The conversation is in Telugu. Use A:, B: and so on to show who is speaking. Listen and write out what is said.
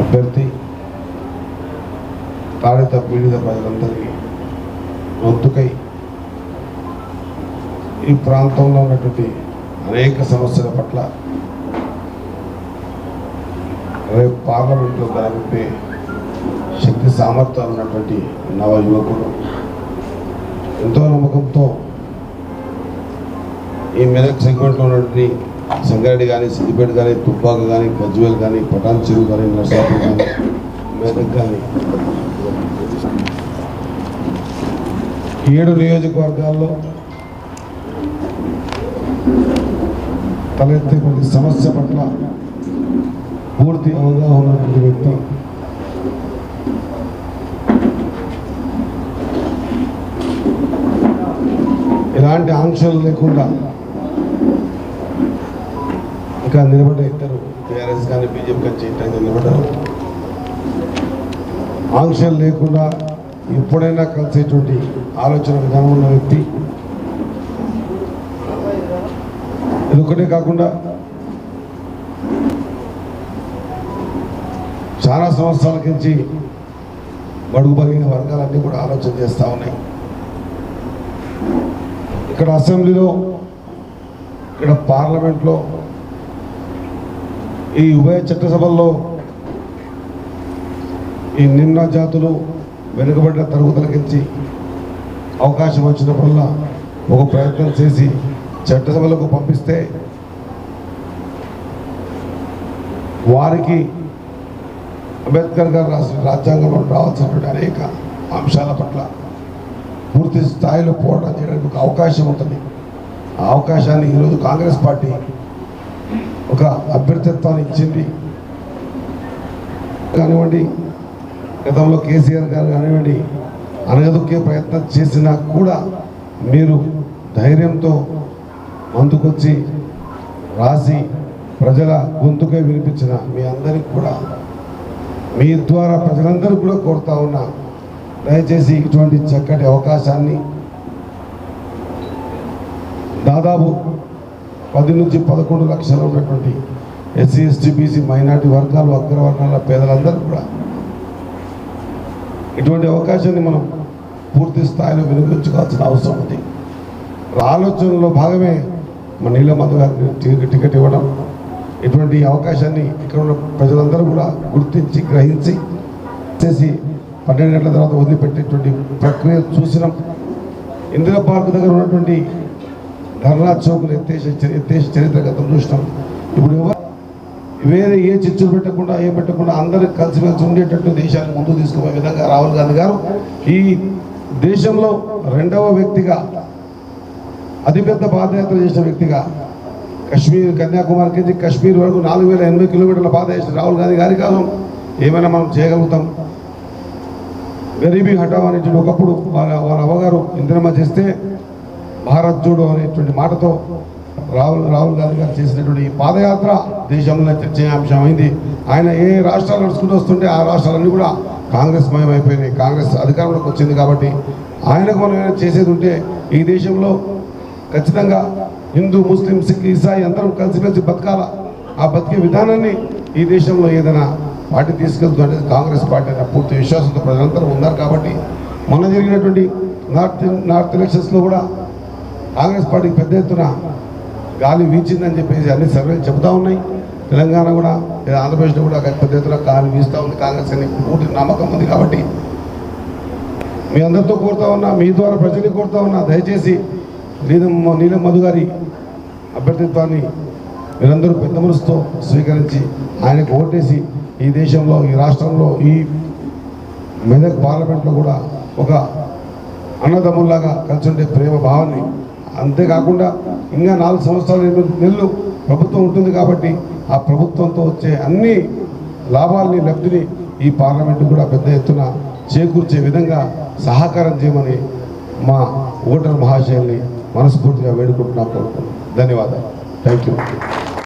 A: అభ్యర్థి తాడిత పీడిత ప్రజలందరికీ గొంతుకై ఈ ప్రాంతంలో ఉన్నటువంటి అనేక సమస్యల పట్ల రేపు పార్లమెంట్లో జరిపే శక్తి సామర్థ్యాలు ఉన్నటువంటి నవ యువకుడు ఎంతో నమ్మకంతో ఈ మెదక్ సెగ్మెంట్లో ఉన్నటువంటి సంగారెడ్డి కానీ, సిద్దిపేట కానీ, తుబ్బాక కానీ, గజ్వేల్ కానీ, పటాన్ చెరువు కానీ, నర్సాపూర్ కానీ, మెదక్ కానీ 7 నియోజకవర్గాల్లో తలెత్తే ప్రతి సమస్య పట్ల పూర్తి అవగాహన ఉన్నటువంటి వ్యక్తి. ఎలాంటి ఆంక్షలు లేకుండా ఇంకా నిలబడే ఇద్దరు టీఆర్ఎస్ కానీ బీజేపీ కానీ చేయడానికి నిలబడ్డారు. ఆంక్షలు లేకుండా ఎప్పుడైనా కలిసేటువంటి ఆలోచన విధానం ఉన్న వ్యక్తి. ఇదొక్కటే కాకుండా చాలా సంవత్సరాల నుంచి బడుగు బలిగిన వర్గాలన్నీ కూడా ఆలోచన చేస్తూ ఉన్నాయి. ఇక్కడ అసెంబ్లీలో, ఇక్కడ పార్లమెంట్లో, ఈ ఉభయ చట్టసభల్లో ఈ నిమ్న జాతులు వెనుకబడిన తరగతులకించి అవకాశం వచ్చినప్పుడల్లా ఒక ప్రయత్నం చేసి చట్టసభలకు పంపిస్తే వారికి అంబేద్కర్ గారు రాసిన రాజ్యాంగంలో రావాల్సినటువంటి అనేక అంశాల పట్ల పూర్తి స్థాయిలో పోరాటం చేయడానికి ఒక అవకాశం ఉంటుంది. ఆ అవకాశాన్ని ఈరోజు కాంగ్రెస్ పార్టీ ఒక అభ్యర్థిత్వాన్ని ఇచ్చింది. కానివ్వండి, గతంలో కేసీఆర్ గారు కానివ్వండి, అనగదొక్కే ప్రయత్నం చేసినా కూడా మీరు ధైర్యంతో ముందుకొచ్చి రాసి ప్రజల గొంతుకై వినిపించిన మీ అందరికి కూడా, మీ ద్వారా ప్రజలందరూ కూడా కోరుతా ఉన్నా, దయచేసి ఇటువంటి చక్కటి అవకాశాన్ని దాదాపు 10 నుంచి 11 లక్షలు ఉన్నటువంటి ఎస్సీ, ఎస్టీ, బీసీ, మైనార్టీ వర్గాలు, అగ్రవర్ణాల పేదలందరూ కూడా ఇటువంటి అవకాశాన్ని మనం పూర్తి స్థాయిలో వినియోగించుకోవాల్సిన అవసరం ఉంది. ఆలోచనలో భాగమే మన నీలమధు గారికి టికెట్ ఇవ్వడం. ఇటువంటి అవకాశాన్ని ఇక్కడ ఉన్న ప్రజలందరూ కూడా గుర్తించి గ్రహించి చేసి 12 గంటల తర్వాత వదిలిపెట్టేటువంటి ప్రక్రియ చూసినాం. ఇందిరా పార్క్ దగ్గర ఉన్నటువంటి ధర్నా చౌకులు ఎత్తేసి చరిత్ర గతం చూసినాం. ఇప్పుడు వేరే ఏ చిచ్చులు పెట్టకుండా ఏం పెట్టకుండా అందరూ కలిసిమెలిసి ఉండేటట్టు దేశాన్ని ముందుకు తీసుకుపోయే విధంగా రాహుల్ గాంధీ గారు ఈ దేశంలో 2వ వ్యక్తిగా, అతిపెద్ద పాదయాత్ర చేసిన వ్యక్తిగా, కశ్మీర్, కన్యాకుమారి నుంచి కశ్మీర్ వరకు 4080 కిలోమీటర్ల పాదయాత్ర రాహుల్ గాంధీ గారి కాలం ఏమైనా మనం చేయగలుగుతాం. గరీబీ హఠావ్ అనేటువంటి ఒకప్పుడు వాళ్ళ అవ్వగారు ఇందిరమ్మ చేస్తే భారత్ జోడో అనేటువంటి మాటతో రాహుల్ గాంధీ గారు చేసినటువంటి ఈ పాదయాత్ర దేశంలో చర్చనీయాంశమైంది. ఆయన ఏ రాష్ట్రాలు నడుచుకుంటూ వస్తుంటే ఆ రాష్ట్రాలన్నీ కూడా కాంగ్రెస్ మయమైపోయినాయి. కాంగ్రెస్ అధికారంలోకి వచ్చింది కాబట్టి ఆయనకు మనం ఏమైనా చేసేది ఉంటే ఈ దేశంలో ఖచ్చితంగా హిందూ, ముస్లిం, సిక్, ఇసాయి అందరం కలిసిమెలిసి బతకాల. ఆ బతికే విధానాన్ని ఈ దేశంలో ఏదైనా పార్టీ తీసుకెళ్తుందంటే కాంగ్రెస్ పార్టీ అనే పూర్తి విశ్వాసంతో ప్రజలందరూ ఉన్నారు. కాబట్టి మొన్న జరిగినటువంటి నార్త్ ఎలక్షన్స్లో కూడా కాంగ్రెస్ పార్టీకి పెద్ద ఎత్తున గాలి వీచిందని చెప్పేసి అన్ని సర్వేలు చెబుతూ ఉన్నాయి. తెలంగాణ కూడా, ఆంధ్రప్రదేశ్లో కూడా పెద్ద ఎత్తున గాలి వీస్తూ ఉంది. కాంగ్రెస్ అని పూర్తి నమ్మకం ఉంది. కాబట్టి మీ అందరితో కోరుతా ఉన్నా, మీ ద్వారా ప్రజల్ని కోరుతా ఉన్నా, దయచేసి నీలమధు గారి అభ్యర్థిత్వాన్ని మీరందరూ పెద్ద మనసుతో స్వీకరించి ఆయనకు ఓటేసి ఈ దేశంలో, ఈ రాష్ట్రంలో, ఈ మెదక్ పార్లమెంట్లో కూడా ఒక అన్నదమ్ముల్లాగా కలిసి ఉండే ప్రేమ భావాన్ని, అంతేకాకుండా ఇంకా 4 సంవత్సరాలు 8 నెలలు ప్రభుత్వం ఉంటుంది కాబట్టి ఆ ప్రభుత్వంతో వచ్చే అన్ని లాభాలని, లబ్ధిని ఈ పార్లమెంటు కూడా పెద్ద ఎత్తున చేకూర్చే విధంగా సహకారం చేయమని మా ఓటర్ మహాశయుల్ని మనస్ఫూర్తిగా వేడుకుంటున్నాం. ధన్యవాదాలు. Thank you.